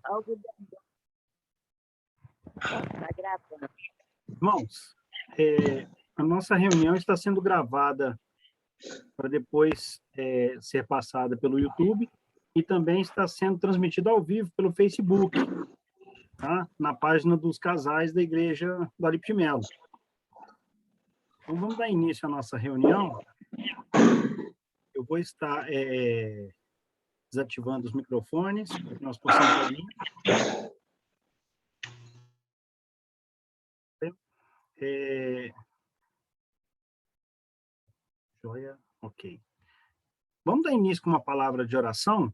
Algo está gravando. Irmãos, a nossa reunião está sendo gravada para depois ser passada pelo YouTube e também está sendo transmitida ao vivo pelo Facebook, tá? Na página dos casais da Igreja do Alipe de Melo. Então, vamos dar início à nossa reunião. Eu vou estar desativando os microfones, para que nós possamos dar início. Joia, ok. Vamos dar início com uma palavra de oração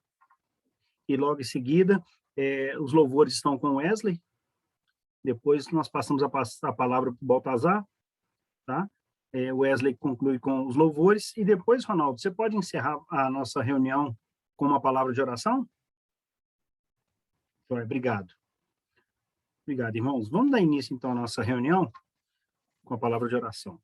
e logo em seguida os louvores estão com Wesley. Depois nós passamos a palavra para o Baltazar, tá? O Wesley conclui com os louvores e depois, Ronaldo, você pode encerrar a nossa reunião com uma palavra de oração? Joia, obrigado. Obrigado, irmãos. Vamos dar início então à nossa reunião com a palavra de oração.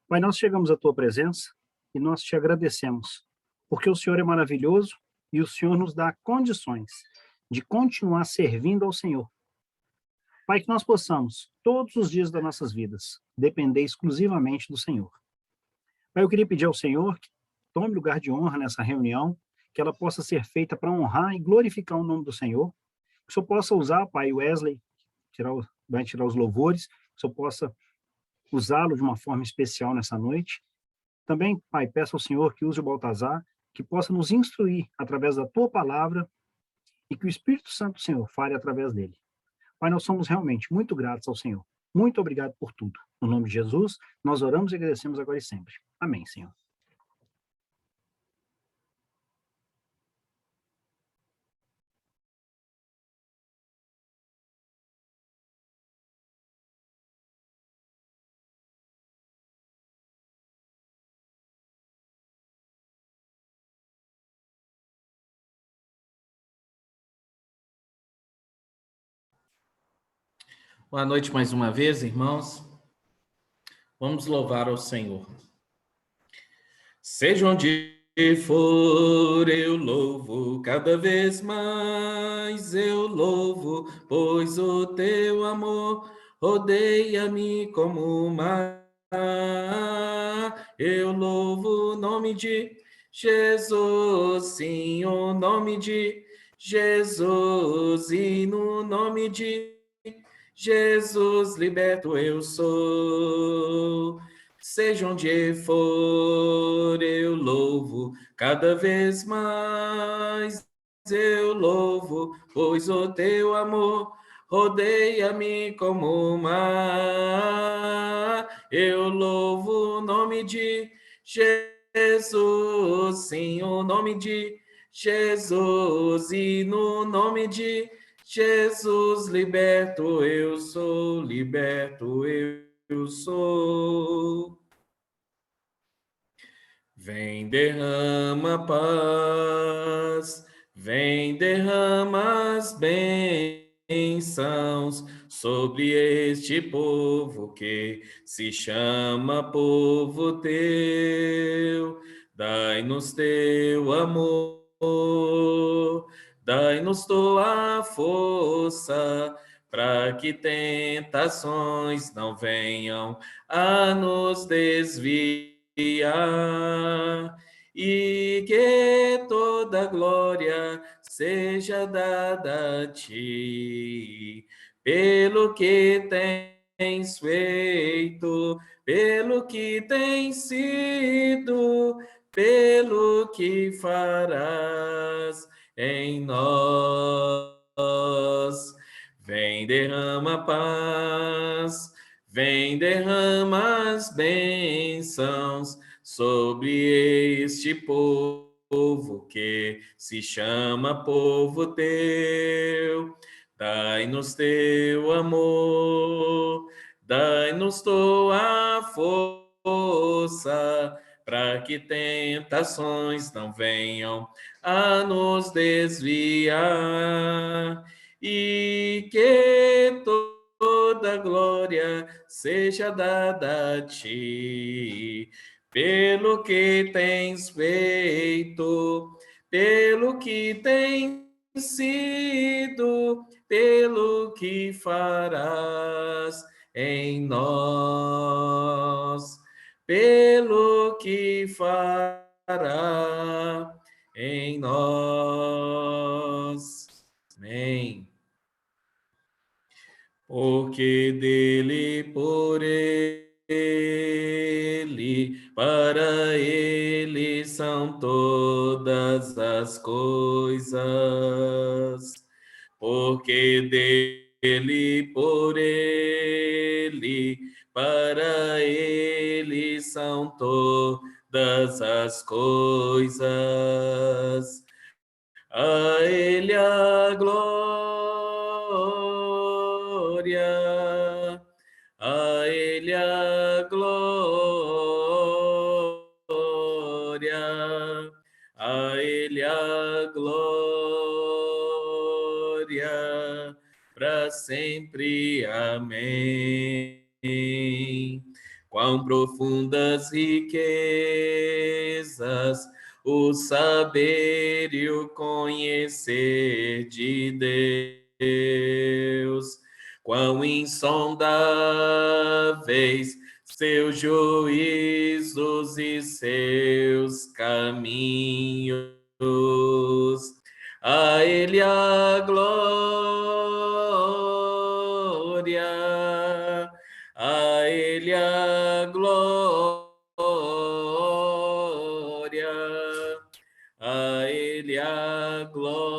Pai, nós chegamos à tua presença e nós te agradecemos, porque o Senhor é maravilhoso e o Senhor nos dá condições de continuar servindo ao Senhor. Pai, que nós possamos, todos os dias das nossas vidas, depender exclusivamente do Senhor. Pai, eu queria pedir ao Senhor que tome lugar de honra nessa reunião, que ela possa ser feita para honrar e glorificar o nome do Senhor, que o Senhor possa usar, Pai, Wesley, vai tirar os louvores, que o Senhor possa usá-lo de uma forma especial nessa noite. Também, Pai, peço ao Senhor que use o Baltazar, que possa nos instruir através da Tua palavra e que o Espírito Santo do Senhor fale através dele. Pai, nós somos realmente muito gratos ao Senhor. Muito obrigado por tudo. No nome de Jesus, nós oramos e agradecemos agora e sempre. Amém, Senhor. Boa noite mais uma vez, irmãos. Vamos louvar ao Senhor. Seja onde for, eu louvo, cada vez mais eu louvo, pois o teu amor rodeia-me como o mar. Eu louvo o nome de Jesus, sim, o nome de Jesus, e no nome de Jesus, liberto eu sou. Seja onde for, eu louvo, cada vez mais eu louvo, pois o teu amor rodeia-me como o mar. Eu louvo o nome de Jesus, sim, o nome de Jesus, e no nome de Jesus, liberto eu sou, liberto eu sou. Vem, derrama paz, vem, derrama as bênçãos sobre este povo que se chama povo teu. Dai-nos teu amor, dai-nos tua força, para que tentações não venham a nos desviar, e que toda glória seja dada a ti, pelo que tens feito, pelo que tens sido, pelo que farás em nós. Vem, derrama paz, vem, derrama as bênçãos sobre este povo que se chama povo teu. Dai-nos teu amor, dai-nos tua força, para que tentações não venham a nos desviar, e que toda glória seja dada a ti, pelo que tens feito, pelo que tens sido, pelo que farás em nós, pelo que fará em nós. Amém. Porque dele, por ele, para ele são todas as coisas. Porque dele, por ele, para ele são todas as coisas. A ele a glória, a ele a glória, a ele a glória, para sempre. Amém. Quão profundas riquezas o saber e o conhecer de Deus, quão insondáveis seus juízos e seus caminhos. A ele a glória, a ele a glória, a ele a glória,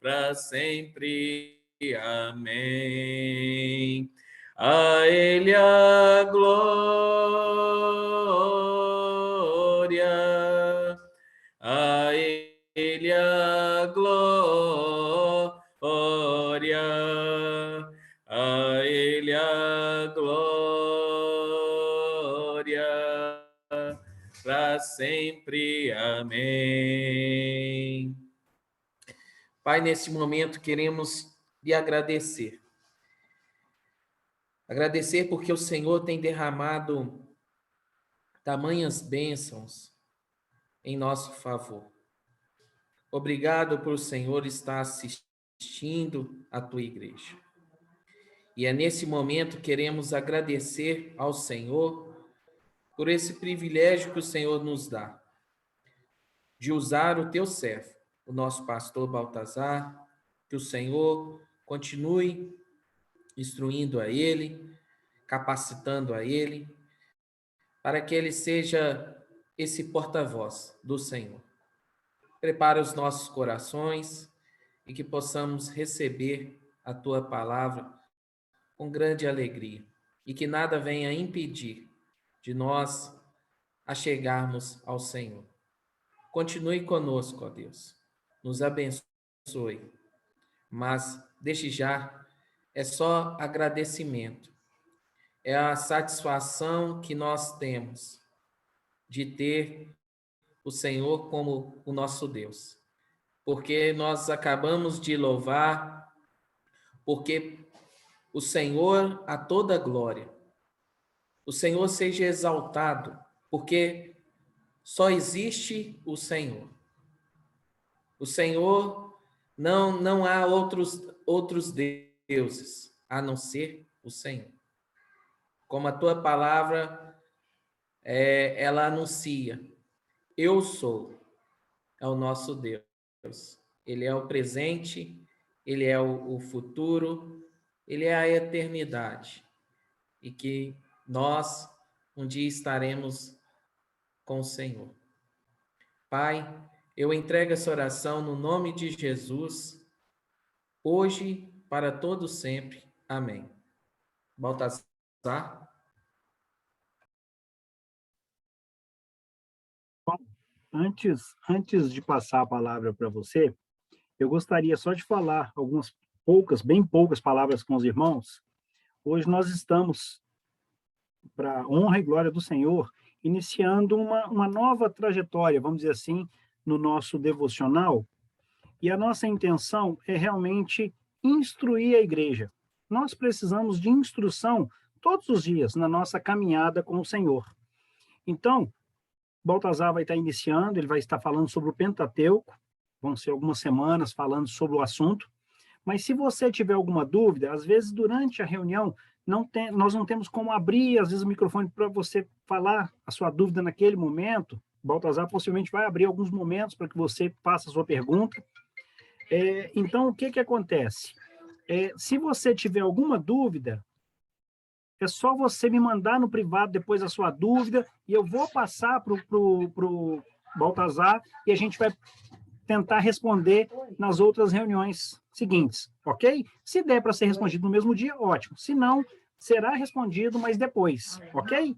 para sempre. Amém. A ele a glória, a ele a glória, a ele a glória, para sempre. Amém. Pai, nesse momento queremos lhe agradecer. Agradecer porque o Senhor tem derramado tamanhas bênçãos em nosso favor. Obrigado por o Senhor estar assistindo a tua igreja. E é nesse momento que queremos agradecer ao Senhor por esse privilégio que o Senhor nos dá, de usar o teu servo, o nosso pastor Baltazar, que o Senhor continue instruindo a ele, capacitando a ele, para que ele seja esse porta-voz do Senhor. Prepara os nossos corações e que possamos receber a tua palavra com grande alegria e que nada venha impedir de nós a chegarmos ao Senhor. Continue conosco, ó Deus. Nos abençoe. Mas, desde já, é só agradecimento. É a satisfação que nós temos de ter o Senhor como o nosso Deus. Porque nós acabamos de louvar, porque o Senhor a toda glória. O Senhor seja exaltado, porque só existe o Senhor. O Senhor, não há outros deuses, a não ser o Senhor. Como a tua palavra, ela anuncia, eu sou, é o nosso Deus. Ele é o presente, ele é o futuro, ele é a eternidade. E que nós um dia estaremos com o Senhor. Pai, eu entrego essa oração no nome de Jesus, hoje, para todo sempre. Amém. Baltazar. Bom, antes de passar a palavra para você, eu gostaria só de falar bem poucas palavras com os irmãos. Hoje nós estamos, para a honra e glória do Senhor, iniciando uma nova trajetória, vamos dizer assim, no nosso devocional. E a nossa intenção é realmente instruir a igreja. Nós precisamos de instrução todos os dias na nossa caminhada com o Senhor. Então, Baltazar vai estar iniciando, ele vai estar falando sobre o Pentateuco, vão ser algumas semanas falando sobre o assunto. Mas se você tiver alguma dúvida, às vezes durante a reunião nós não temos como abrir, às vezes, o microfone para você falar a sua dúvida naquele momento. Baltazar possivelmente vai abrir alguns momentos para que você faça a sua pergunta. Então, o que acontece? Se você tiver alguma dúvida, é só você me mandar no privado depois a sua dúvida e eu vou passar para o Baltazar e a gente vai tentar responder nas outras reuniões seguintes, ok? Se der para ser respondido no mesmo dia, ótimo. Se não, será respondido, mas depois, ok?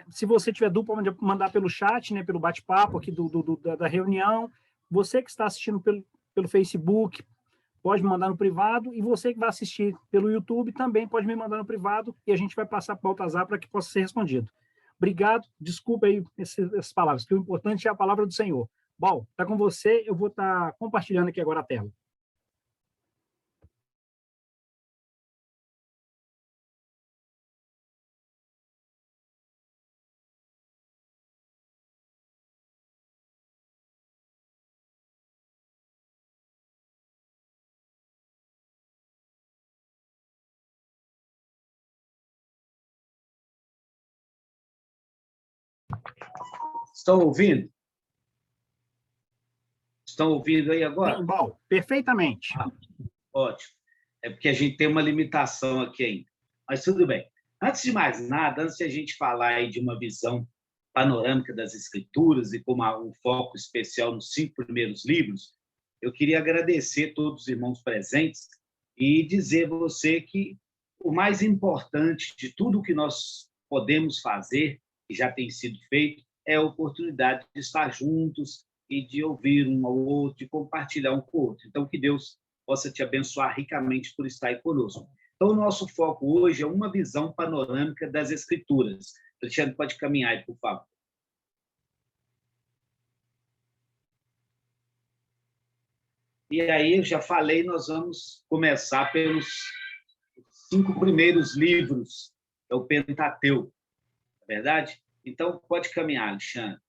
Se você tiver dúvida, pode mandar pelo chat, né, pelo bate-papo aqui da reunião. Você que está assistindo pelo Facebook, pode me mandar no privado, e você que vai assistir pelo YouTube também pode me mandar no privado, e a gente vai passar para o Baltazar para que possa ser respondido. Obrigado, desculpa aí essas palavras, que o importante é a palavra do Senhor. Bom, está com você, eu vou estar compartilhando aqui agora a tela. Estão ouvindo? Estão ouvindo aí agora? Sim, bom, perfeitamente. Ótimo. É porque a gente tem uma limitação aqui ainda. Mas tudo bem. Antes de mais nada, antes de a gente falar aí de uma visão panorâmica das Escrituras e com um foco especial nos 5 primeiros livros, eu queria agradecer a todos os irmãos presentes e dizer a você que o mais importante de tudo que nós podemos fazer, que já tem sido feito, é a oportunidade de estar juntos e de ouvir um ao outro, de compartilhar um com o outro. Então, que Deus possa te abençoar ricamente por estar aí conosco. Então, o nosso foco hoje é uma visão panorâmica das Escrituras. Alexandre, pode caminhar aí, por favor. E aí, eu já falei, nós vamos começar pelos 5 primeiros livros, é o Pentateuco, não é verdade? Então, pode caminhar, Alexandre.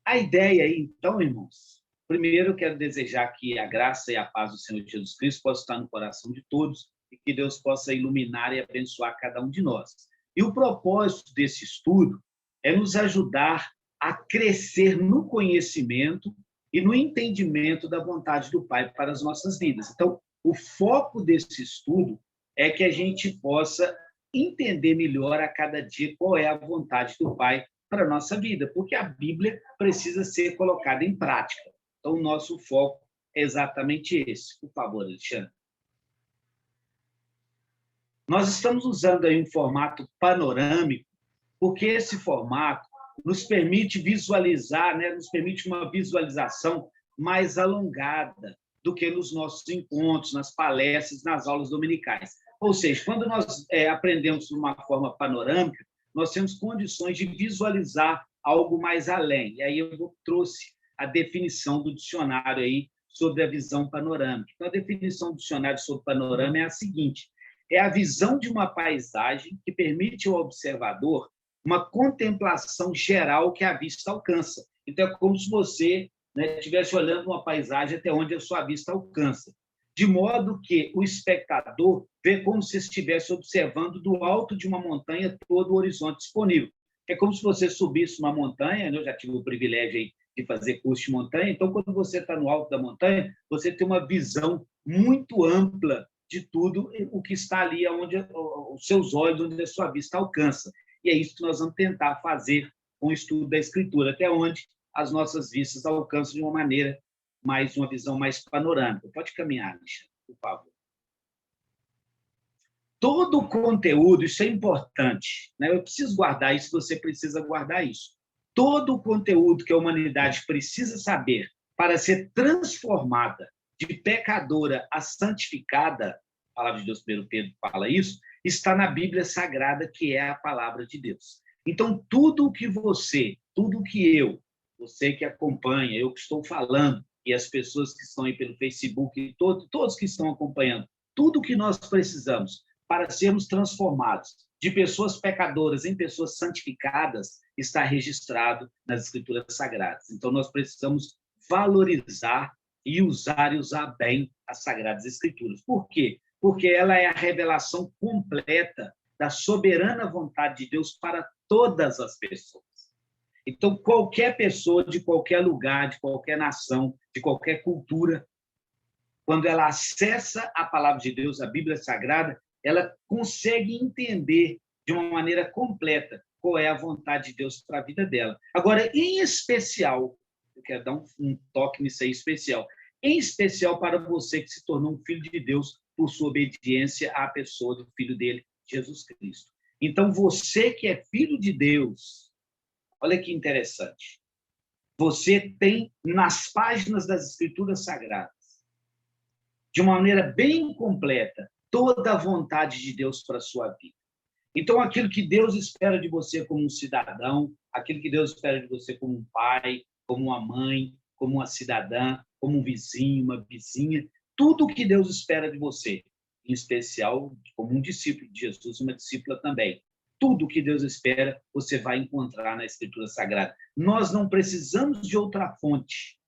A ideia aí, então, irmãos, primeiro eu quero desejar que a graça e a paz do Senhor Jesus Cristo possa estar no coração de todos e que Deus possa iluminar e abençoar cada um de nós. E o propósito desse estudo é nos ajudar a crescer no conhecimento e no entendimento da vontade do Pai para as nossas vidas. Então, o foco desse estudo é que a gente possa entender melhor a cada dia qual é a vontade do Pai para a nossa vida, porque a Bíblia precisa ser colocada em prática. Então, o nosso foco é exatamente esse. Por favor, Alexandre. Nós estamos usando aí um formato panorâmico, porque esse formato nos permite visualizar, né, nos permite uma visualização mais alongada do que nos nossos encontros, nas palestras, nas aulas dominicais. Ou seja, quando nós aprendemos de uma forma panorâmica, nós temos condições de visualizar algo mais além. E aí eu trouxe a definição do dicionário aí sobre a visão panorâmica. Então, a definição do dicionário sobre panorama é a seguinte: é a visão de uma paisagem que permite ao observador uma contemplação geral que a vista alcança. Então, é como se você estivesse olhando uma paisagem até onde a sua vista alcança, de modo que o espectador vê como se estivesse observando do alto de uma montanha todo o horizonte disponível. É como se você subisse uma montanha, eu já tive o privilégio aí de fazer curso de montanha, então, quando você está no alto da montanha, você tem uma visão muito ampla de tudo o que está ali, onde os seus olhos, onde a sua vista alcança. E é isso que nós vamos tentar fazer com o estudo da Escritura, até onde as nossas vistas alcançam de uma maneira uma visão mais panorâmica. Pode caminhar, Alexandre, por favor. Todo o conteúdo, isso é importante, né? Eu preciso guardar isso, você precisa guardar isso. Todo o conteúdo que a humanidade precisa saber para ser transformada de pecadora a santificada, a palavra de Deus, 1 Pedro fala isso, está na Bíblia Sagrada, que é a palavra de Deus. Então, tudo o que tudo o que você que acompanha, eu que estou falando, e as pessoas que estão aí pelo Facebook, e todos que estão acompanhando, tudo o que nós precisamos para sermos transformados de pessoas pecadoras em pessoas santificadas está registrado nas Escrituras Sagradas. Então, nós precisamos valorizar e usar bem as Sagradas Escrituras. Por quê? Porque ela é a revelação completa da soberana vontade de Deus para todas as pessoas. Então, qualquer pessoa, de qualquer lugar, de qualquer nação, de qualquer cultura, quando ela acessa a palavra de Deus, a Bíblia Sagrada, ela consegue entender de uma maneira completa qual é a vontade de Deus para a vida dela. Agora, em especial, eu quero dar um toque nisso aí especial, em especial para você que se tornou um filho de Deus por sua obediência à pessoa do Filho dele, Jesus Cristo. Então, você que é filho de Deus, olha que interessante, você tem nas páginas das Escrituras Sagradas, de uma maneira bem completa, toda a vontade de Deus para a sua vida. Então, aquilo que Deus espera de você como um cidadão, aquilo que Deus espera de você como um pai, como uma mãe, como uma cidadã, como um vizinho, uma vizinha, tudo o que Deus espera de você, em especial como um discípulo de Jesus, uma discípula também. Tudo o que Deus espera, você vai encontrar na Escritura Sagrada. Nós não precisamos de outra fonte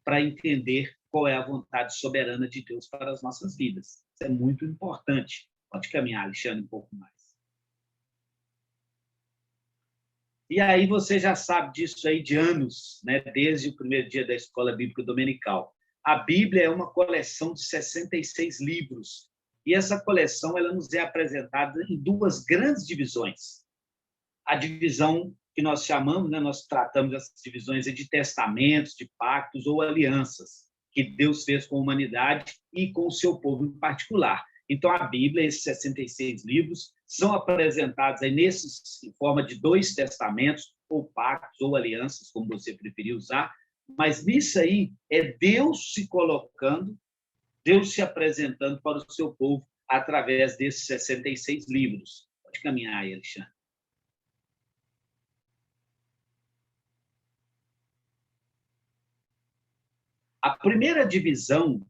para entender qual é a vontade soberana de Deus para as nossas vidas. Isso é muito importante. Pode caminhar, Alexandre, um pouco mais. E aí você já sabe disso aí de anos, né? Desde o primeiro dia da Escola Bíblica Dominical. A Bíblia é uma coleção de 66 livros. E essa coleção ela nos é apresentada em duas grandes divisões. A divisão que nós chamamos, né? Nós tratamos essas divisões de testamentos, de pactos ou alianças que Deus fez com a humanidade e com o seu povo em particular. Então, a Bíblia, esses 66 livros, são apresentados aí em forma de 2 testamentos, ou pactos, ou alianças, como você preferir usar, mas nisso aí é Deus se colocando, Deus se apresentando para o seu povo através desses 66 livros. Pode caminhar aí, Alexandre. A primeira divisão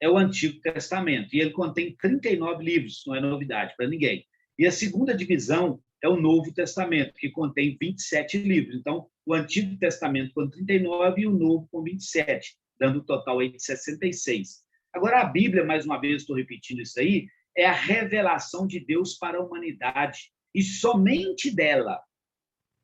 é o Antigo Testamento, e ele contém 39 livros, não é novidade para ninguém. E a segunda divisão é o Novo Testamento, que contém 27 livros. Então, o Antigo Testamento com 39 e o Novo com 27, dando um total aí de 66. Agora, a Bíblia, mais uma vez estou repetindo isso aí, é a revelação de Deus para a humanidade, e somente dela,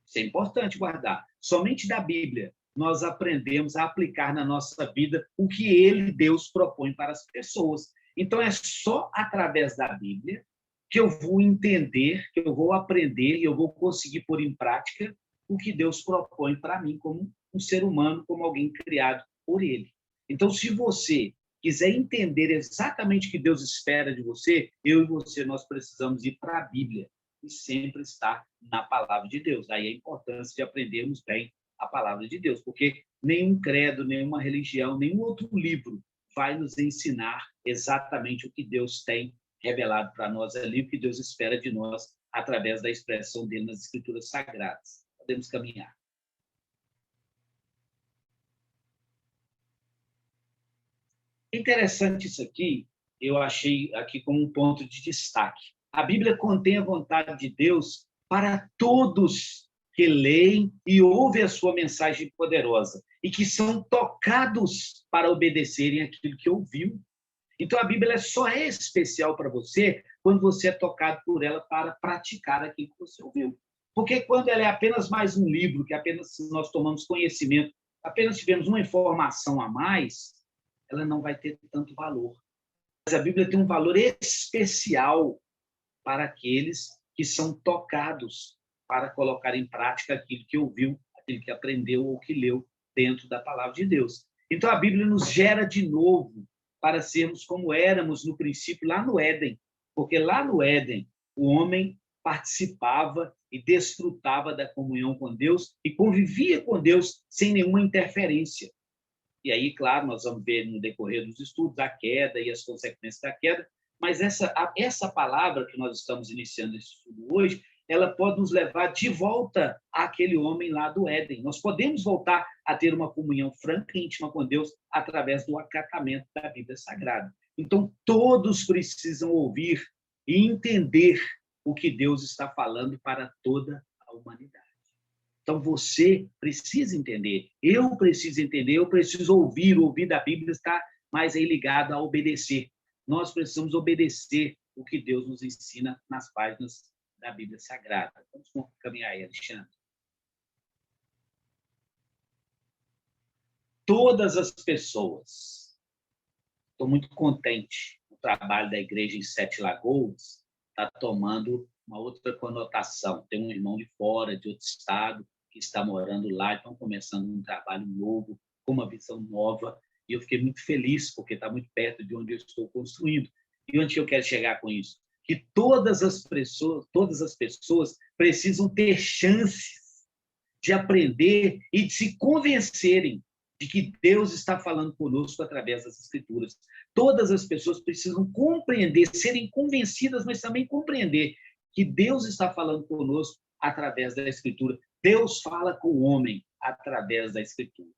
isso é importante guardar, somente da Bíblia, nós aprendemos a aplicar na nossa vida o que ele, Deus, propõe para as pessoas. Então, é só através da Bíblia que eu vou entender, que eu vou aprender e eu vou conseguir pôr em prática o que Deus propõe para mim como um ser humano, como alguém criado por ele. Então, se você quiser entender exatamente o que Deus espera de você, eu e você, nós precisamos ir para a Bíblia e sempre estar na palavra de Deus. Daí a importância de aprendermos bem a palavra de Deus, porque nenhum credo, nenhuma religião, nenhum outro livro vai nos ensinar exatamente o que Deus tem revelado para nós ali, o que Deus espera de nós através da expressão dele nas Escrituras Sagradas. Podemos caminhar. Interessante isso aqui, eu achei aqui como um ponto de destaque. A Bíblia contém a vontade de Deus para todos que leem e ouvem a sua mensagem poderosa e que são tocados para obedecerem aquilo que ouviu. Então, a Bíblia só é especial para você quando você é tocado por ela para praticar aquilo que você ouviu. Porque quando ela é apenas mais um livro, que apenas nós tomamos conhecimento, apenas tivemos uma informação a mais, ela não vai ter tanto valor. Mas a Bíblia tem um valor especial para aqueles que são tocados para colocar em prática aquilo que ouviu, aquilo que aprendeu ou que leu dentro da palavra de Deus. Então, a Bíblia nos gera de novo para sermos como éramos no princípio, lá no Éden. Porque lá no Éden, o homem participava e desfrutava da comunhão com Deus e convivia com Deus sem nenhuma interferência. E aí, claro, nós vamos ver no decorrer dos estudos a queda e as consequências da queda, mas essa palavra que nós estamos iniciando esse estudo hoje, ela pode nos levar de volta àquele homem lá do Éden. Nós podemos voltar a ter uma comunhão franca e íntima com Deus através do acatamento da Bíblia Sagrada. Então, todos precisam ouvir e entender o que Deus está falando para toda a humanidade. Então, você precisa entender, eu preciso entender, eu preciso ouvir. O ouvir da Bíblia está mais aí ligado a obedecer. Nós precisamos obedecer o que Deus nos ensina nas páginas da Bíblia Sagrada. Vamos caminhar aí, Alexandre. Todas as pessoas, estou muito contente, o trabalho da igreja em Sete Lagoas está tomando uma outra conotação. Tem um irmão de fora, de outro estado, que está morando lá, estão começando um trabalho novo, com uma visão nova, e eu fiquei muito feliz, porque está muito perto de onde eu estou construindo. E onde eu quero chegar com isso? Que todas as pessoas precisam ter chances de aprender e de se convencerem de que Deus está falando conosco através das Escrituras. Todas as pessoas precisam compreender, serem convencidas, mas também compreender que Deus está falando conosco através da Escritura. Deus fala com o homem através da Escritura.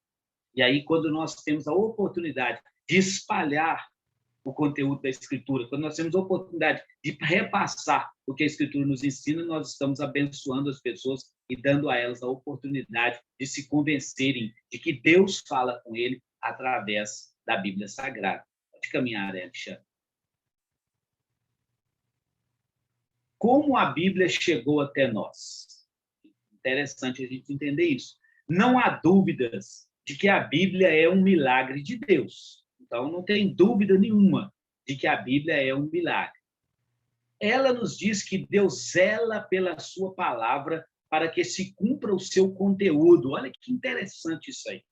E aí, quando nós temos a oportunidade de espalhar o conteúdo da Escritura, quando nós temos a oportunidade de repassar o que a Escritura nos ensina, nós estamos abençoando as pessoas e dando a elas a oportunidade de se convencerem de que Deus fala com ele através da Bíblia Sagrada. Pode caminhar, Alexandre. Como a Bíblia chegou até nós? Interessante a gente entender isso. Não há dúvidas de que a Bíblia é um milagre de Deus. Então, não tem dúvida nenhuma de que a Bíblia é um milagre. Ela nos diz que Deus zela pela sua palavra para que se cumpra o seu conteúdo. Olha que interessante isso aí.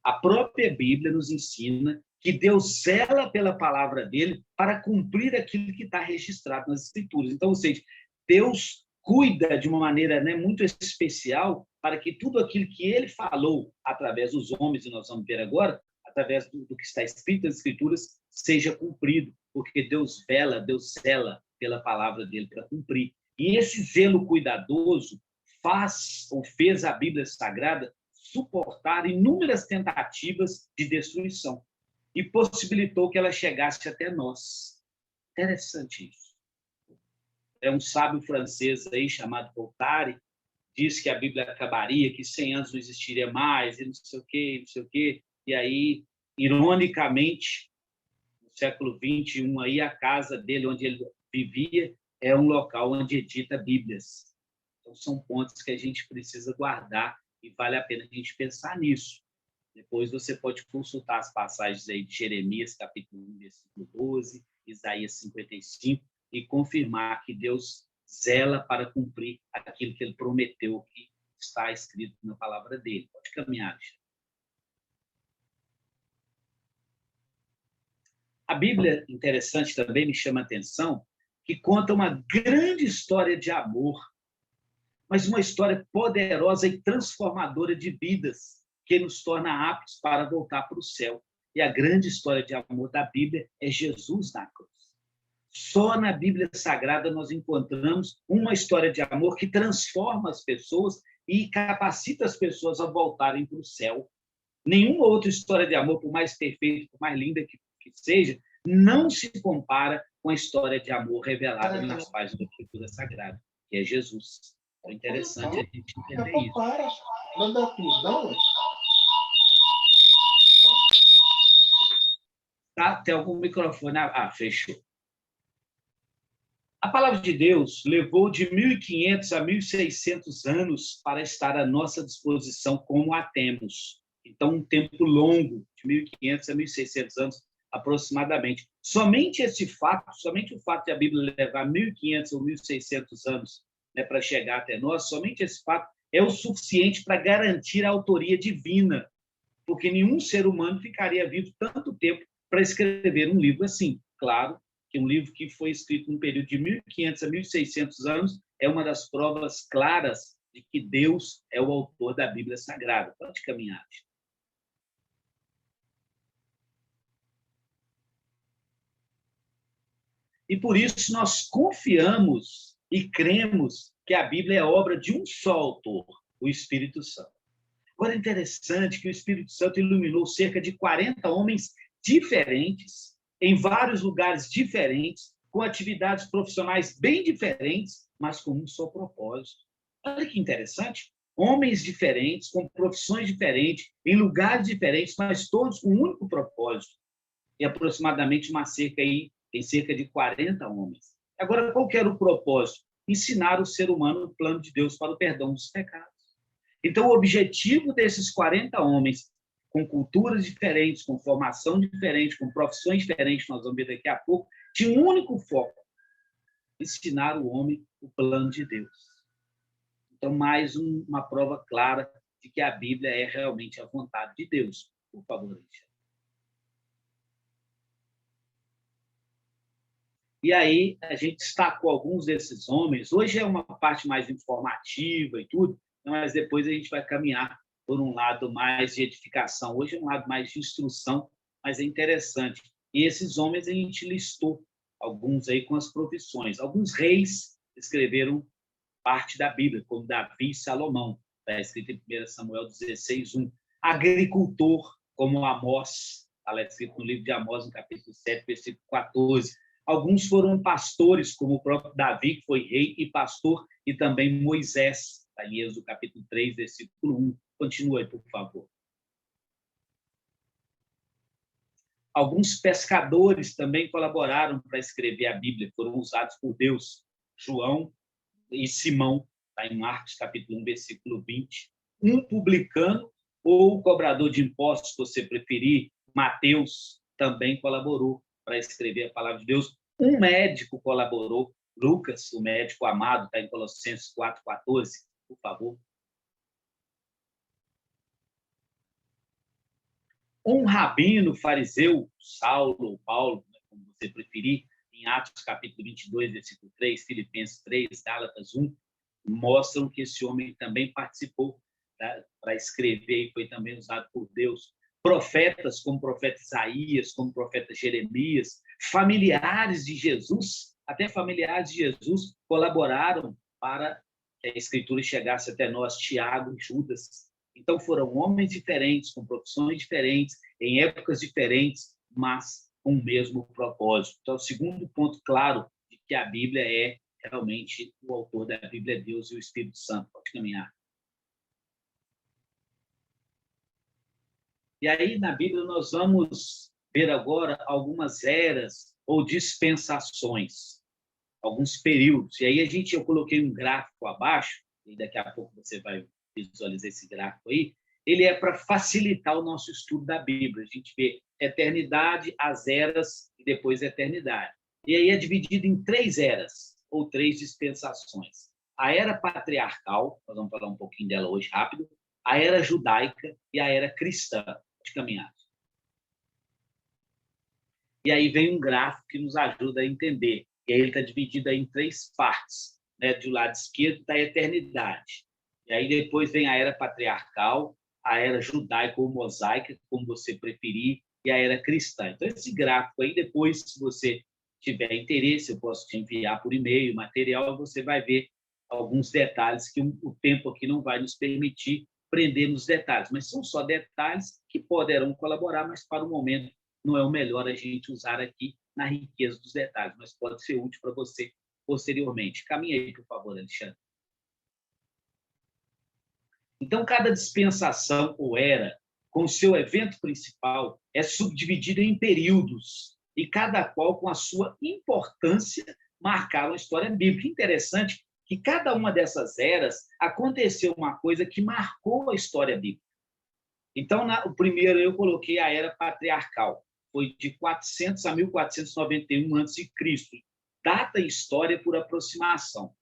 A própria Bíblia nos ensina que Deus zela pela palavra dele para cumprir aquilo que está registrado nas Escrituras. Então, ou seja, Deus cuida de uma maneira, muito especial para que tudo aquilo que ele falou através dos homens, e nós vamos ver agora, através do que está escrito nas Escrituras, seja cumprido, porque Deus zela pela palavra dele para cumprir. E esse zelo cuidadoso fez a Bíblia Sagrada suportar inúmeras tentativas de destruição e possibilitou que ela chegasse até nós. Interessante isso. É um sábio francês aí chamado Voltaire, diz que a Bíblia acabaria, que 100 anos não existiria mais, e não sei o quê, não sei o quê. E aí, ironicamente, no século XXI, aí, a casa dele, onde ele vivia, é um local onde edita Bíblias. Então, são pontos que a gente precisa guardar e vale a pena a gente pensar nisso. Depois você pode consultar as passagens aí de Jeremias, capítulo 1, versículo 12, Isaías 55, e confirmar que Deus zela para cumprir aquilo que ele prometeu, que está escrito na palavra dele. Pode caminhar, Alexandre. A Bíblia, interessante também, me chama a atenção, que conta uma grande história de amor, mas uma história poderosa e transformadora de vidas, que nos torna aptos para voltar para o céu. E a grande história de amor da Bíblia é Jesus na cruz. Só na Bíblia Sagrada nós encontramos uma história de amor que transforma as pessoas e capacita as pessoas a voltarem para o céu. Nenhuma outra história de amor, por mais perfeita, por mais linda que seja, não se compara com a história de amor revelada nas páginas da Escritura Sagrada, que é Jesus. É interessante a gente entender isso. Tá? Tem algum microfone? Fechou. A palavra de Deus levou de 1.500 a 1.600 anos para estar à nossa disposição como a temos. Então, um tempo longo, de 1.500 a 1.600 anos aproximadamente. Somente o fato de a Bíblia levar 1.500 ou 1.600 anos, para chegar até nós, somente esse fato é o suficiente para garantir a autoria divina, porque nenhum ser humano ficaria vivo tanto tempo para escrever um livro assim. Claro que um livro que foi escrito num período de 1.500 a 1.600 anos é uma das provas claras de que Deus é o autor da Bíblia Sagrada. Pode caminhar. E por isso nós confiamos e cremos que a Bíblia é obra de um só autor, o Espírito Santo. Agora é interessante que o Espírito Santo iluminou cerca de 40 homens diferentes, em vários lugares diferentes, com atividades profissionais bem diferentes, mas com um só propósito. Olha que interessante. homens diferentes, com profissões diferentes, em lugares diferentes, mas todos com um único propósito. E aproximadamente tem cerca de 40 homens. Agora, qual que era o propósito? Ensinar o ser humano o plano de Deus para o perdão dos pecados. Então, o objetivo desses 40 homens, com culturas diferentes, com formação diferente, com profissões diferentes, nós vamos ver daqui a pouco, tinha um único foco: ensinar o homem o plano de Deus. Então, mais uma prova clara de que a Bíblia é realmente a vontade de Deus. Por favor, Alexandre. E aí, a gente destacou alguns desses homens. Hoje é uma parte mais informativa e tudo, mas depois a gente vai caminhar por um lado mais de edificação. Hoje é um lado mais de instrução, mas é interessante. E esses homens a gente listou, alguns aí com as profissões. Alguns reis escreveram parte da Bíblia, como Davi e Salomão, está escrito em 1 Samuel 16:1. Agricultor, como Amós, está escrito no livro de Amós, no capítulo 7, versículo 14. Alguns foram pastores, como o próprio Davi, que foi rei e pastor, e também Moisés, está em Êxodo capítulo 3, versículo 1. Continue, por favor. Alguns pescadores também colaboraram para escrever a Bíblia, foram usados por Deus. João e Simão, está em Marcos capítulo 1, versículo 20. Um publicano ou cobrador de impostos, se você preferir, Mateus, também colaborou para escrever a palavra de Deus. Um médico colaborou, Lucas, o médico amado, está em Colossenses 4:14, por favor. Um rabino fariseu, Saulo ou Paulo, como você preferir, em Atos capítulo 22, versículo 3, Filipenses 3, Gálatas 1, mostram que esse homem também participou, tá, para escrever e foi também usado por Deus. Profetas, como o profeta Isaías, como o profeta Jeremias, familiares de Jesus, até familiares de Jesus colaboraram para que a Escritura chegasse até nós, Tiago e Judas. Então, foram homens diferentes, com profissões diferentes, em épocas diferentes, mas com o mesmo propósito. Então, o segundo ponto claro de que a Bíblia é realmente o autor da Bíblia, é Deus e o Espírito Santo. Pode caminhar. E aí, na Bíblia, nós vamos ver agora algumas eras ou dispensações, alguns períodos. E aí, eu coloquei um gráfico abaixo, e daqui a pouco você vai visualizar esse gráfico aí. Ele é para facilitar o nosso estudo da Bíblia. A gente vê eternidade, as eras e depois eternidade. E aí é dividido em 3 eras, ou 3 dispensações. A era patriarcal, nós vamos falar um pouquinho dela hoje rápido, a era judaica e a era cristã de caminhada. E aí vem um gráfico que nos ajuda a entender. E aí ele está dividido aí em 3 partes. Né? Do lado esquerdo está a eternidade. E aí depois vem a era patriarcal, a era judaica ou mosaica, como você preferir, e a era cristã. Então, esse gráfico aí, depois, se você tiver interesse, eu posso te enviar por e-mail, material, você vai ver alguns detalhes que o tempo aqui não vai nos permitir prender nos detalhes, mas são só detalhes que poderão colaborar, mas para o momento não é o melhor a gente usar aqui na riqueza dos detalhes, mas pode ser útil para você posteriormente. Caminhe aí, por favor, Alexandre. Então, cada dispensação ou era, com o seu evento principal, é subdividida em períodos, e cada qual com a sua importância marcaram a história bíblica. Interessante que cada uma dessas eras aconteceu uma coisa que marcou a história bíblica. Então, o primeiro eu coloquei a era patriarcal, foi de 400 a 1491 a.C., data e história por aproximação.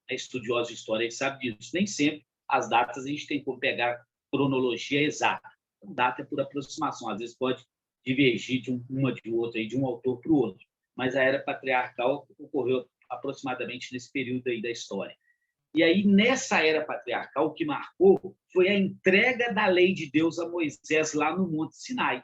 A estudiosa de história sabe disso, nem sempre as datas a gente tem como pegar cronologia exata. Então, data é por aproximação, às vezes pode divergir de uma de outra, de um autor para o outro, mas a era patriarcal ocorreu aproximadamente nesse período aí da história. E aí, nessa era patriarcal, o que marcou foi a entrega da lei de Deus a Moisés lá no Monte Sinai.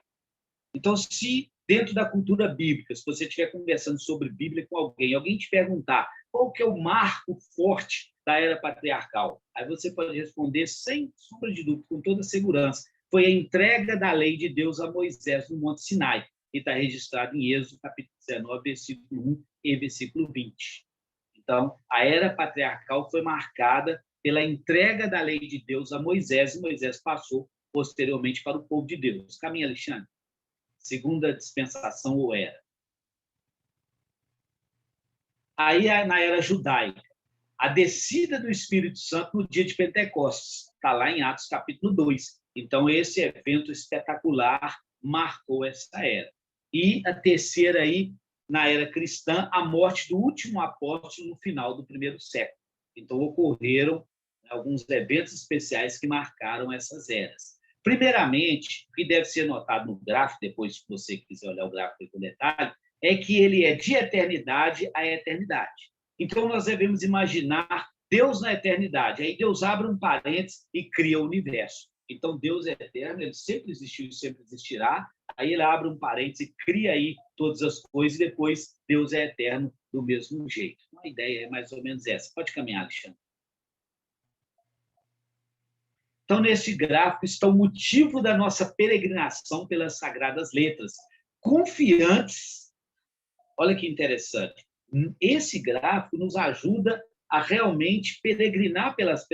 Então, se dentro da cultura bíblica, se você estiver conversando sobre Bíblia com alguém te perguntar qual que é o marco forte da era patriarcal, aí você pode responder sem sombra de dúvida, com toda segurança. Foi a entrega da lei de Deus a Moisés no Monte Sinai, que está registrado em Êxodo, capítulo 19, versículo 1 e versículo 20. Então, a era patriarcal foi marcada pela entrega da lei de Deus a Moisés, e Moisés passou posteriormente para o povo de Deus. Caminha, Alexandre. Segunda dispensação ou era. Aí, na era judaica, a descida do Espírito Santo no dia de Pentecostes. Está lá em Atos capítulo 2. Então, esse evento espetacular marcou essa era. E a terceira aí, na era cristã, a morte do último apóstolo no final do primeiro século. Então, ocorreram alguns eventos especiais que marcaram essas eras. Primeiramente, o que deve ser notado no gráfico, depois se você quiser olhar o gráfico com detalhe, é que ele é de eternidade a eternidade. Então, nós devemos imaginar Deus na eternidade. Aí Deus abre um parênteses e cria o universo. Então, Deus é eterno, ele sempre existiu e sempre existirá. Aí ele abre um parênteses e cria aí todas as coisas, e depois Deus é eterno do mesmo jeito. A ideia é mais ou menos essa. Pode caminhar, Alexandre. Então, nesse gráfico está o motivo da nossa peregrinação pelas Sagradas Letras. Confiantes, olha que interessante, esse gráfico nos ajuda a realmente peregrinar pelas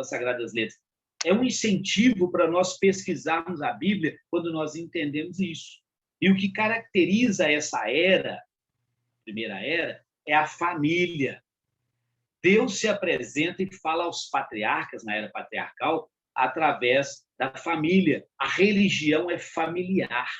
Sagradas Letras. É um incentivo para nós pesquisarmos a Bíblia quando nós entendemos isso. E o que caracteriza essa era, primeira era, é a família. Deus se apresenta e fala aos patriarcas, na era patriarcal, através da família. A religião é familiar.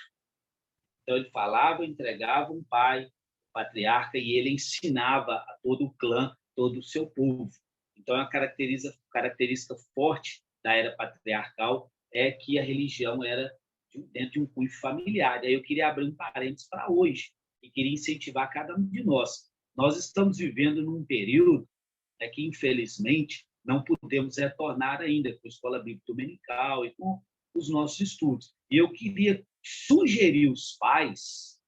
Então, ele falava, entregava um pai, patriarca, e ele ensinava a todo o clã, todo o seu povo. Então, a característica forte da era patriarcal é que a religião era dentro de um cunho familiar. E aí eu queria abrir um parênteses para hoje, e queria incentivar cada um de nós. Nós estamos vivendo num período que, infelizmente, não podemos retornar ainda com a escola bíblica dominical e com os nossos estudos. E eu queria sugerir os pais,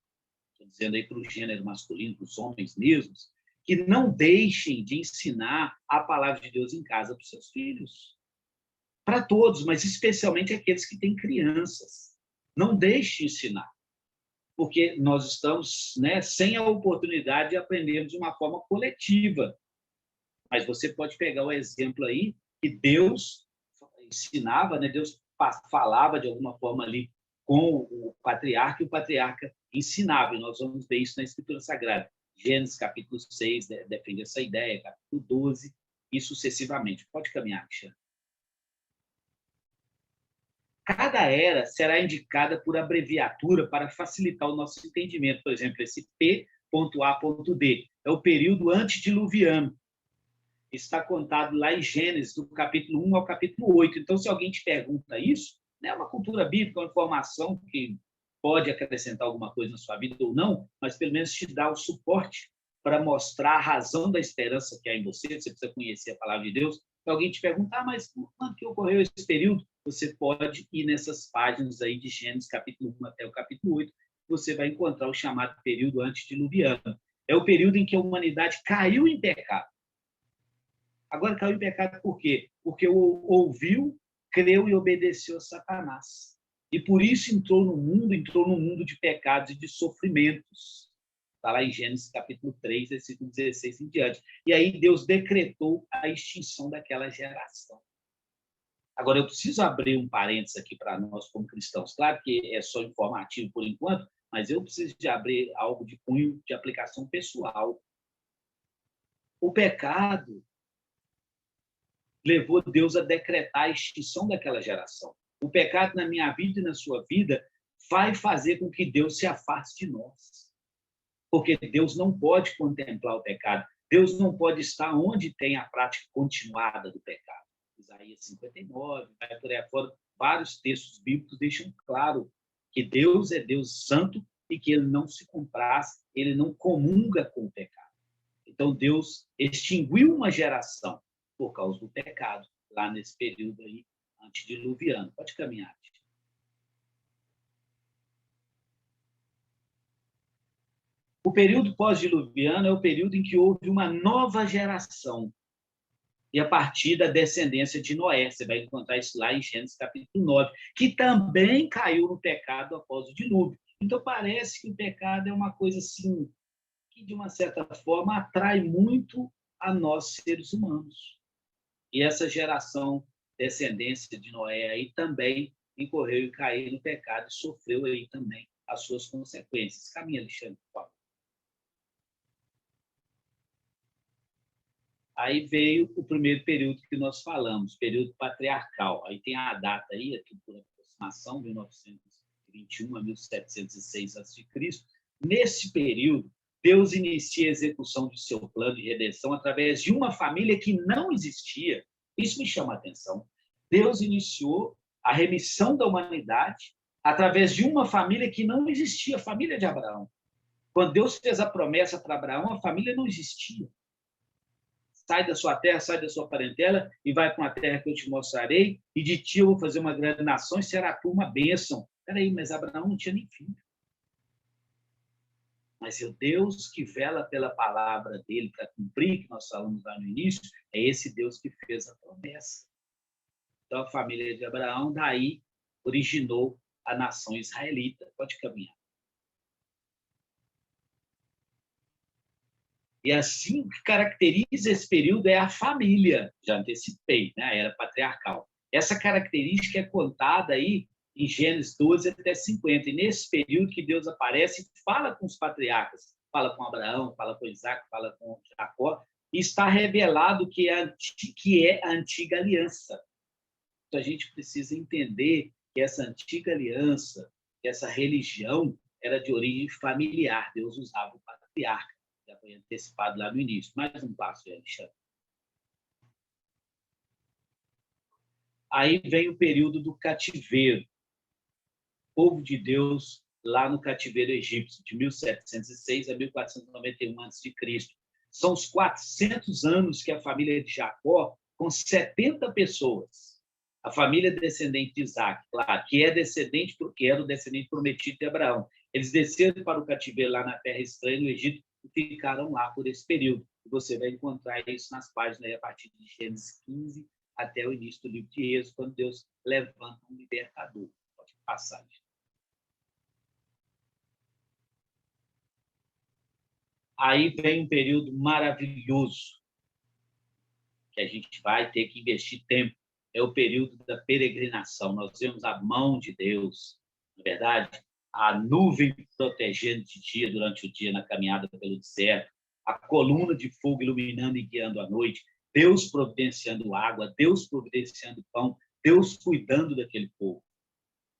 estou dizendo aí para o gênero masculino, para os homens mesmos, que não deixem de ensinar a palavra de Deus em casa para os seus filhos. Para todos, mas especialmente aqueles que têm crianças. Não deixe de ensinar, porque nós estamos sem a oportunidade de aprendermos de uma forma coletiva. Mas você pode pegar o exemplo aí que Deus ensinava, Deus falava de alguma forma ali com o patriarca, e o patriarca ensinava, e nós vamos ver isso na Escritura Sagrada. Gênesis, capítulo 6, defende essa ideia, capítulo 12, e sucessivamente. Pode caminhar, Alexandre. Cada era será indicada por abreviatura para facilitar o nosso entendimento. Por exemplo, esse P.A.D é o período antediluviano. Está contado lá em Gênesis, do capítulo 1 ao capítulo 8. Então, se alguém te pergunta isso, é uma cultura bíblica, uma informação que pode acrescentar alguma coisa na sua vida ou não, mas pelo menos te dá o suporte para mostrar a razão da esperança que há em você. Você precisa conhecer a palavra de Deus. Se alguém te perguntar, mas quando que ocorreu esse período? Você pode ir nessas páginas aí de Gênesis, capítulo 1 até o capítulo 8, você vai encontrar o chamado período antediluviano. É o período em que a humanidade caiu em pecado. Agora caiu em pecado por quê? Porque ouviu, creu e obedeceu a Satanás. E por isso entrou no mundo de pecados e de sofrimentos. Está lá em Gênesis capítulo 3, versículo 16 em diante. E aí Deus decretou a extinção daquela geração. Agora, eu preciso abrir um parênteses aqui para nós como cristãos. Claro que é só informativo por enquanto, mas eu preciso de abrir algo de cunho de aplicação pessoal. O pecado levou Deus a decretar a extinção daquela geração. O pecado na minha vida e na sua vida vai fazer com que Deus se afaste de nós. Porque Deus não pode contemplar o pecado. Deus não pode estar onde tem a prática continuada do pecado. Isaías 59, vai por aí fora, vários textos bíblicos deixam claro que Deus é Deus santo e que ele não se compraz, ele não comunga com o pecado. Então, Deus extinguiu uma geração por causa do pecado, lá nesse período aí antediluviano. Pode caminhar. O período pós-diluviano é o período em que houve uma nova geração. E a partir da descendência de Noé, você vai encontrar isso lá em Gênesis capítulo 9, que também caiu no pecado após o dilúvio. Então, parece que o pecado é uma coisa assim, que de uma certa forma atrai muito a nós, seres humanos. E essa geração, descendência de Noé, aí também incorreu e caiu no pecado e sofreu aí também as suas consequências. Caminha, Alexandre, por favor. Aí veio o primeiro período que nós falamos, período patriarcal. Aí tem a data aí, aqui por aproximação, 1921 a 1706 a.C. Nesse período, Deus inicia a execução de seu plano de redenção através de uma família que não existia. Isso me chama a atenção. Deus iniciou a remissão da humanidade através de uma família que não existia, a família de Abraão. Quando Deus fez a promessa para Abraão, a família não existia. Sai da sua terra, sai da sua parentela e vai para uma terra que eu te mostrarei, e de ti eu vou fazer uma grande nação e será tu uma bênção. Peraí, mas Abraão não tinha nem filho. Mas o Deus que vela pela palavra dele para cumprir, que nós falamos lá no início, é esse Deus que fez a promessa. Então, a família de Abraão, daí, originou a nação israelita. Pode caminhar. E assim, o que caracteriza esse período é a família. Já antecipei, né? A era patriarcal. Essa característica é contada aí em Gênesis 12 até 50. E nesse período que Deus aparece e fala com os patriarcas, fala com Abraão, fala com Isaac, fala com Jacó, e está revelado que é a antiga aliança. Então, a gente precisa entender que essa antiga aliança, que essa religião, era de origem familiar. Deus usava o patriarca. Já foi antecipado lá no início. Mais um passo, Alexandre. Aí vem o período do cativeiro. O povo de Deus lá no cativeiro egípcio, de 1706 a 1491 a.C. São os 400 anos que a família de Jacó, com 70 pessoas, a família descendente de Isaac, claro, que era o descendente prometido de Abraão, eles desceram para o cativeiro lá na terra estranha, no Egito, e ficaram lá por esse período. E você vai encontrar isso nas páginas aí, a partir de Gênesis 15 até o início do livro de Êxodo, quando Deus levanta um libertador. Pode passar. Aí vem um período maravilhoso, que a gente vai ter que investir tempo. É o período da peregrinação. Nós vemos a mão de Deus, na verdade, a nuvem protegendo de dia durante o dia na caminhada pelo deserto, a coluna de fogo iluminando e guiando à noite, Deus providenciando água, Deus providenciando pão, Deus cuidando daquele povo.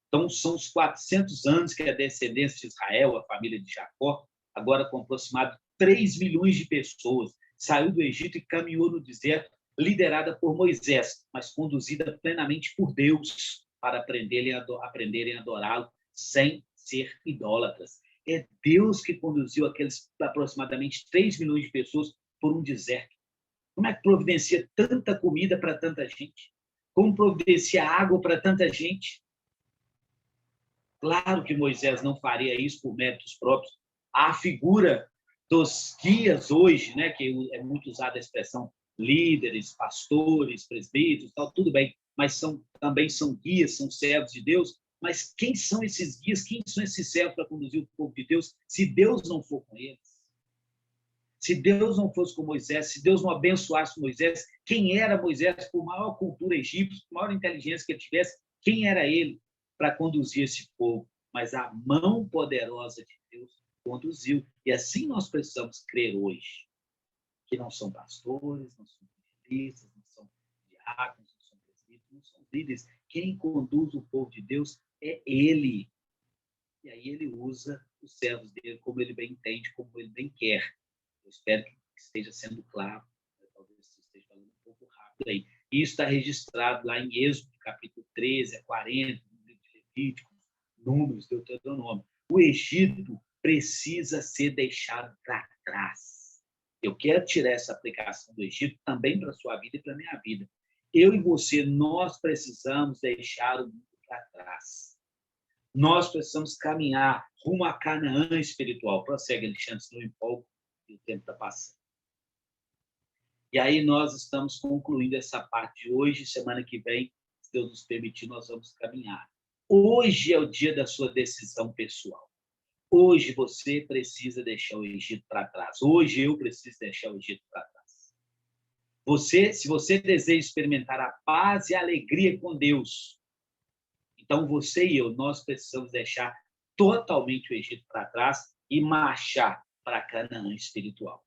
Então, são os 400 anos que a descendência de Israel, a família de Jacó, agora com aproximadamente 3 milhões de pessoas, saiu do Egito e caminhou no deserto, liderada por Moisés, mas conduzida plenamente por Deus, para aprenderem a adorá-lo sem ser idólatras. É Deus que conduziu aqueles aproximadamente 3 milhões de pessoas por um deserto. Como é que providencia tanta comida para tanta gente? Como providencia água para tanta gente? Claro que Moisés não faria isso por méritos próprios. A figura dos guias hoje, né, que é muito usada a expressão líderes, pastores, presbíteros, tal, tudo bem, mas também são guias, são servos de Deus. Mas quem são esses guias? Quem são esses servos para conduzir o povo de Deus, se Deus não for com eles? Se Deus não fosse com Moisés, se Deus não abençoasse Moisés, quem era Moisés, por maior cultura egípcia, por maior inteligência que ele tivesse, quem era ele para conduzir esse povo? Mas a mão poderosa de Deus conduziu. E assim nós precisamos crer hoje, que não são pastores, não são evangelistas, não são diáconos, não são presbíteros, não são líderes. Quem conduz o povo de Deus é Ele. E aí ele usa os servos dele como ele bem entende, como ele bem quer. Eu espero que esteja sendo claro. Talvez você esteja falando um pouco rápido aí. Isso está registrado lá em Êxodo, capítulo 13 a 40, no livro de Levítico, Números, Deuteronômio. O Egito precisa ser deixado para trás. Eu quero tirar essa aplicação do Egito também para a sua vida e para a minha vida. Eu e você, nós precisamos deixar o mundo para trás. Nós precisamos caminhar rumo a Canaã espiritual. Prossegue, Alexandre, se não empolga, e o tempo está passando. E aí nós estamos concluindo essa parte de hoje. Semana que vem, se Deus nos permitir, nós vamos caminhar. Hoje é o dia da sua decisão pessoal. Hoje você precisa deixar o Egito para trás. Hoje eu preciso deixar o Egito para trás. Se você deseja experimentar a paz e a alegria com Deus, então você e eu, nós precisamos deixar totalmente o Egito para trás e marchar para Canaã espiritual.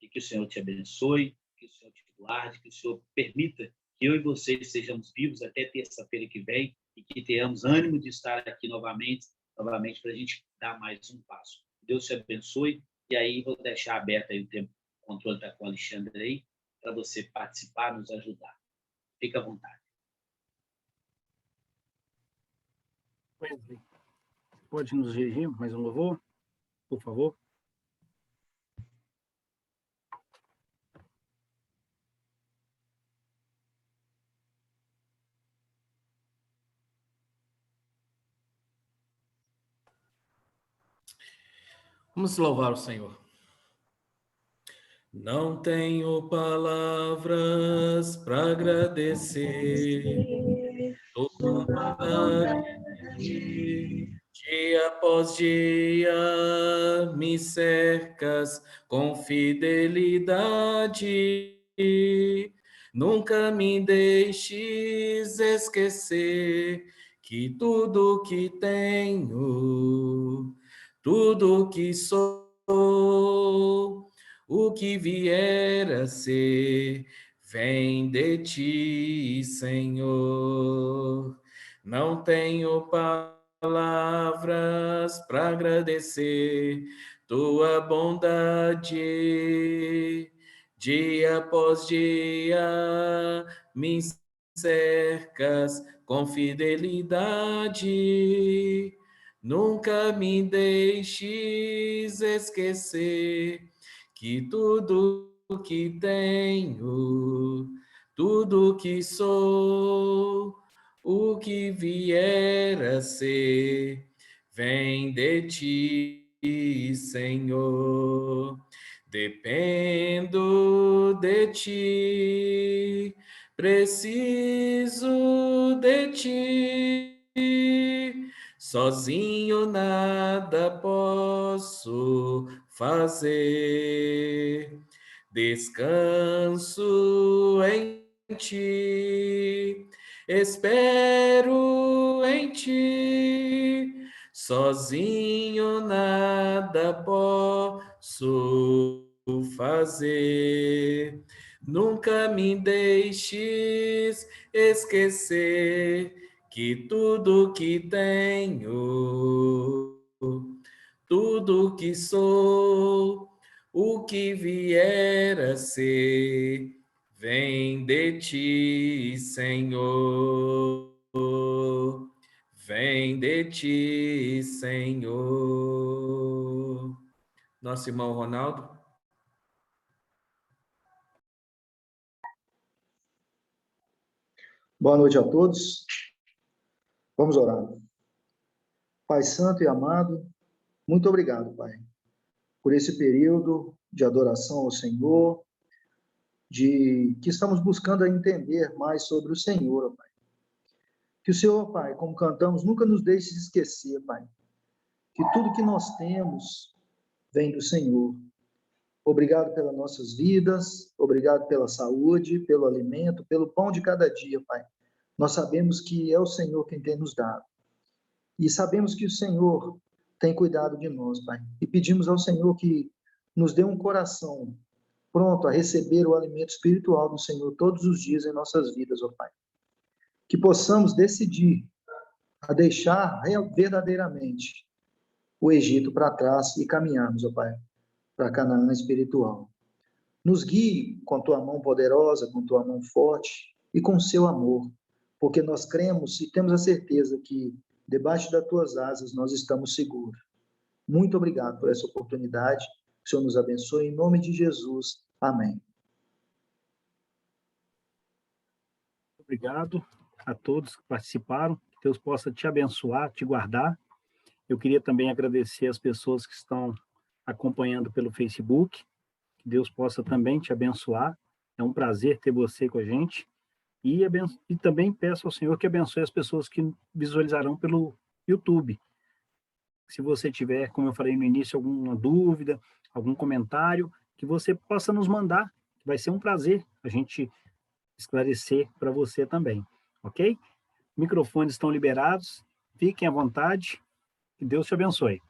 E que o Senhor te abençoe, que o Senhor te guarde, que o Senhor permita que eu e você estejamos vivos até terça-feira que vem e que tenhamos ânimo de estar aqui novamente para a gente dar mais um passo. Deus te abençoe, e aí vou deixar aberto aí o tempo, o controle está com o Alexandre aí, para você participar, nos ajudar. Fica à vontade. Pode nos dirigir mais um louvor, por favor? Vamos louvar o Senhor. Não tenho palavras para agradecer tua bondade. Dia após dia me cercas com fidelidade. Nunca me deixes esquecer que tudo que tenho, tudo que sou, o que vier a ser, vem de ti, Senhor. Não tenho palavras para agradecer tua bondade. Dia após dia me cercas com fidelidade. Nunca me deixes esquecer que tudo que tenho, tudo que sou, o que vier a ser, vem de ti, Senhor. Dependo de ti, preciso de ti. Sozinho nada posso fazer. Descanso em ti, espero em ti. Sozinho nada posso fazer. Nunca me deixes esquecer que tudo que tenho, tudo que sou, o que vier a ser, vem de ti, Senhor. Vem de ti, Senhor. Nosso irmão Ronaldo. Boa noite a todos. Vamos orar. Pai Santo e amado, muito obrigado, Pai, por esse período de adoração ao Senhor, de que estamos buscando entender mais sobre o Senhor, Pai. Que o Senhor, Pai, como cantamos, nunca nos deixe esquecer, Pai, que tudo que nós temos vem do Senhor. Obrigado pelas nossas vidas, obrigado pela saúde, pelo alimento, pelo pão de cada dia, Pai. Nós sabemos que é o Senhor quem tem nos dado. E sabemos que o Senhor tem cuidado de nós, Pai. E pedimos ao Senhor que nos dê um coração pronto a receber o alimento espiritual do Senhor todos os dias em nossas vidas, ó Pai. Que possamos decidir a deixar verdadeiramente o Egito para trás e caminharmos, ó Pai, para Canaã espiritual. Nos guie com tua mão poderosa, com tua mão forte e com seu amor, porque nós cremos e temos a certeza que debaixo das tuas asas nós estamos seguros. Muito obrigado por essa oportunidade. Que o Senhor nos abençoe em nome de Jesus. Amém. Obrigado a todos que participaram. Que Deus possa te abençoar, te guardar. Eu queria também agradecer as pessoas que estão acompanhando pelo Facebook. Que Deus possa também te abençoar. É um prazer ter você com a gente. E também peço ao Senhor que abençoe as pessoas que visualizarão pelo YouTube. Se você tiver, como eu falei no início, alguma dúvida, algum comentário, que você possa nos mandar. Vai ser um prazer a gente esclarecer para você também, ok? Microfones estão liberados, fiquem à vontade, que Deus te abençoe.